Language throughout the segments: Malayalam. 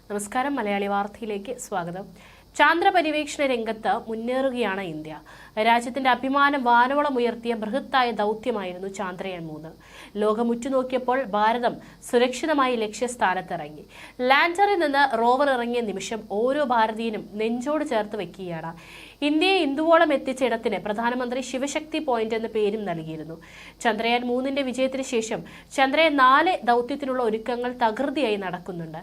നമസ്കാരം. മലയാളി വാർത്തയിലേക്ക് സ്വാഗതം. ചാന്ദ്ര പര്യവേക്ഷണ രംഗത്ത് മുന്നേറുകയാണ് ഇന്ത്യ. രാജ്യത്തിന്റെ അഭിമാനം വാനോളം ഉയർത്തിയ ബൃഹത്തായ ദൗത്യമായിരുന്നു ചാന്ദ്രയാൻ 3. ലോകം ഉറ്റുനോക്കിയപ്പോൾ ഭാരതം സുരക്ഷിതമായി ലക്ഷ്യസ്ഥാനത്തിറങ്ങി. ലാൻഡറിൽ നിന്ന് റോവർ ഇറങ്ങിയ നിമിഷം ഓരോ ഭാരതീയനും നെഞ്ചോട് ചേർത്ത് വെക്കുകയാണ്. ഇന്ത്യയെ ഇന്ദുവോളം എത്തിച്ച ഇടത്തിന് പ്രധാനമന്ത്രി ശിവശക്തി പോയിന്റ് എന്ന പേരും നൽകിയിരുന്നു. ചന്ദ്രയാൻ 3 വിജയത്തിന് ശേഷം ചന്ദ്രയാൻ 4 ദൗത്യത്തിനുള്ള ഒരുക്കങ്ങൾ തകൃതിയായി നടക്കുന്നുണ്ട്.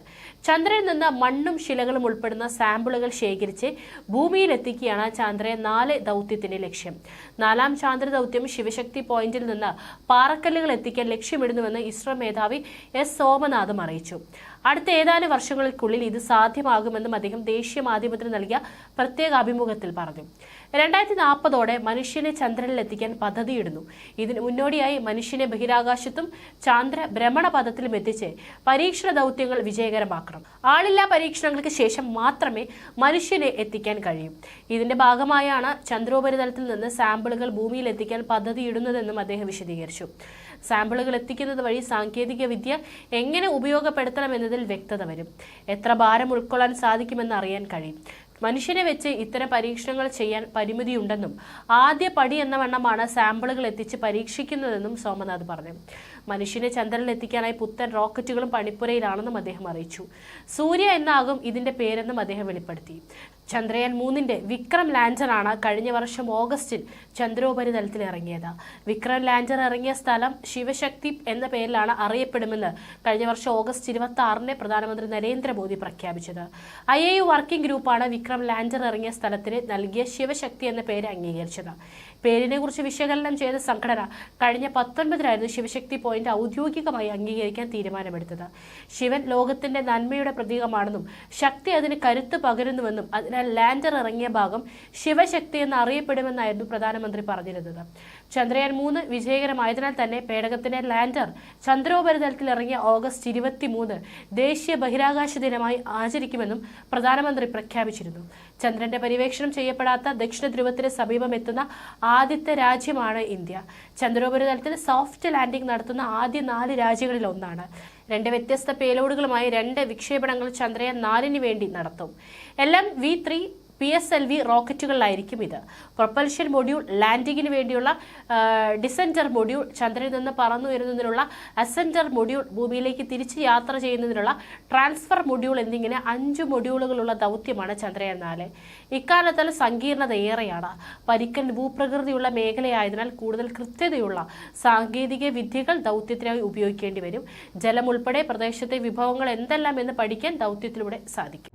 ചന്ദ്രനിൽ നിന്ന് മണ്ണും ശിലകളും ഉൾപ്പെടുന്ന സാമ്പിളുകൾ ശേഖരിച്ച് ഭൂമിയിൽ എത്തിക്കുകയാണ് ചന്ദ്രയാൻ 4 ദൗത്യത്തിന്റെ ലക്ഷ്യം. 4ാം ചാന്ദ്ര ദൗത്യം ശിവശക്തി പോയിന്റിൽ നിന്ന് പാറക്കല്ലുകൾ എത്തിക്കാൻ ലക്ഷ്യമിടുന്നുവെന്ന് ഇസ്രോ മേധാവി എസ് സോമനാഥും അറിയിച്ചു. അടുത്ത ഏതാനും വർഷങ്ങൾക്കുള്ളിൽ ഇത് സാധ്യമാകുമെന്നും അദ്ദേഹം ദേശീയ മാധ്യമത്തിന് നൽകിയ പ്രത്യേക അഭിമുഖത്തിൽ പറഞ്ഞു. 2040ഓടെ മനുഷ്യനെ ചന്ദ്രനിൽ എത്തിക്കാൻ പദ്ധതിയിടുന്നു. ഇതിന് മുന്നോടിയായി മനുഷ്യനെ ബഹിരാകാശത്തും ചാന്ദ്ര ഭ്രമണപഥത്തിലും എത്തിച്ച് പരീക്ഷണ ദൗത്യങ്ങൾ വിജയകരമാക്കണം. ആളില്ലാ പരീക്ഷണങ്ങൾക്ക് ശേഷം മാത്രമേ മനുഷ്യനെ എത്തിക്കാൻ കഴിയൂ. ഇതിന്റെ ഭാഗമായാണ് ചന്ദ്രോപരിതലത്തിൽ നിന്ന് സാമ്പിളുകൾ ഭൂമിയിൽ എത്തിക്കാൻ പദ്ധതിയിടുന്നതെന്നും അദ്ദേഹം വിശദീകരിച്ചു. സാമ്പിളുകൾ എത്തിക്കുന്നത് വഴി സാങ്കേതിക വിദ്യ എങ്ങനെ ഉപയോഗപ്പെടുത്തണമെന്നതിൽ വ്യക്തത വരും. എത്ര ഭാരം ഉൾക്കൊള്ളാൻ സാധിക്കുമെന്ന് അറിയാൻ കഴിയും. മനുഷ്യനെ വെച്ച് ഇത്തരം പരീക്ഷണങ്ങൾ ചെയ്യാൻ പരിമിതിയുണ്ടെന്നും ആദ്യ പടി എന്ന വണ്ണമാണ് സാമ്പിളുകൾ എത്തിച്ച് പരീക്ഷിക്കുന്നതെന്നും സോമനാഥ് പറഞ്ഞു. മനുഷ്യനെ ചന്ദ്രനിൽ എത്തിക്കാനായി പുത്തൻ റോക്കറ്റുകളും പണിപ്പുരയിലാണെന്നും അദ്ദേഹം അറിയിച്ചു. സൂര്യ എന്നാകും ഇതിന്റെ പേരെന്നും അദ്ദേഹം വെളിപ്പെടുത്തി. ചന്ദ്രയാൻ 3 വിക്രം ലാൻഡറാണ് കഴിഞ്ഞ വർഷം ഓഗസ്റ്റിൽ ചന്ദ്രോപരിതലത്തിൽ ഇറങ്ങിയത്. വിക്രം ലാൻഡർ ഇറങ്ങിയ സ്ഥലം ശിവശക്തി എന്ന പേരിലാണ് അറിയപ്പെടുമെന്ന് കഴിഞ്ഞ വർഷം ഓഗസ്റ്റ് 26 പ്രധാനമന്ത്രി നരേന്ദ്രമോദി പ്രഖ്യാപിച്ചത്. IAU വർക്കിംഗ് ഗ്രൂപ്പാണ് വിക്രം ലാൻഡർ ഇറങ്ങിയ സ്ഥലത്തിന് നൽകിയ ശിവശക്തി എന്ന പേര് അംഗീകരിച്ചത്. പേരിനെ കുറിച്ച് വിശകലനം ചെയ്ത സംഘടന കഴിഞ്ഞ 19-നായിരുന്നു ശിവശക്തി പോയിന്റ് ഔദ്യോഗികമായി അംഗീകരിക്കാൻ തീരുമാനമെടുത്തത്. ശിവൻ ലോകത്തിന്റെ നന്മയുടെ പ്രതീകമാണെന്നും ശക്തി അതിന് കരുത്ത് പകരുന്നുവെന്നും അതിനാൽ ലാൻഡർ ഇറങ്ങിയ ഭാഗം ശിവശക്തി എന്ന് അറിയപ്പെടുമെന്നായിരുന്നു പ്രധാനമന്ത്രി പറഞ്ഞിരുന്നത്. ചന്ദ്രയാൻ 3 വിജയകരമായതിനാൽ തന്നെ പേടകത്തിന്റെ ലാൻഡർ ചന്ദ്രോപരിതലത്തിൽ ഇറങ്ങിയ ഓഗസ്റ്റ് 23 ദേശീയ ബഹിരാകാശ ദിനമായി ആചരിക്കുമെന്നും പ്രധാനമന്ത്രി പ്രഖ്യാപിച്ചിരുന്നു. ചന്ദ്രന്റെ പര്യവേക്ഷണം ചെയ്യപ്പെടാത്ത ദക്ഷിണ ധ്രുവത്തിന് സമീപം എത്തുന്ന ആദ്യത്തെ രാജ്യമാണ് ഇന്ത്യ. ചന്ദ്രോപരിതലത്തിൽ സോഫ്റ്റ് ലാൻഡിംഗ് നടത്തുന്ന ആദ്യ 4 രാജ്യങ്ങളിൽ ഒന്നാണ്. 2 വ്യത്യസ്ത പേലോഡുകളുമായി 2 വിക്ഷേപണങ്ങൾ ചന്ദ്രയാൻ 4 വേണ്ടി നടത്തും. LM-V3 PSLV റോക്കറ്റുകളിലായിരിക്കും ഇത്. പ്രൊപ്പൽഷൻ മൊഡ്യൂൾ, ലാൻഡിങ്ങിന് വേണ്ടിയുള്ള ഡിസെൻഡർ മൊഡ്യൂൾ, ചന്ദ്രനിൽ നിന്ന് പറന്നുയരുന്നതിനുള്ള അസെൻഡർ മൊഡ്യൂൾ, ഭൂമിയിലേക്ക് തിരിച്ച് യാത്ര ചെയ്യുന്നതിനുള്ള ട്രാൻസ്ഫർ മൊഡ്യൂൾ എന്നിങ്ങനെ 5 മൊഡ്യൂളുകളുള്ള ദൗത്യമാണ് ചന്ദ്രയാൻ 4. ഇക്കാലത്തിൽ സങ്കീർണത ഏറെയാണ്. പരിക്കൻ ഭൂപ്രകൃതിയുള്ള മേഖലയായതിനാൽ കൂടുതൽ കൃത്യതയുള്ള സാങ്കേതിക വിദ്യകൾ ദൗത്യത്തിനായി ഉപയോഗിക്കേണ്ടി വരും. ജലം ഉൾപ്പെടെ പ്രദേശത്തെ വിഭവങ്ങൾ എന്തെല്ലാം എന്ന് പഠിക്കാൻ ദൗത്യത്തിലൂടെ സാധിക്കും.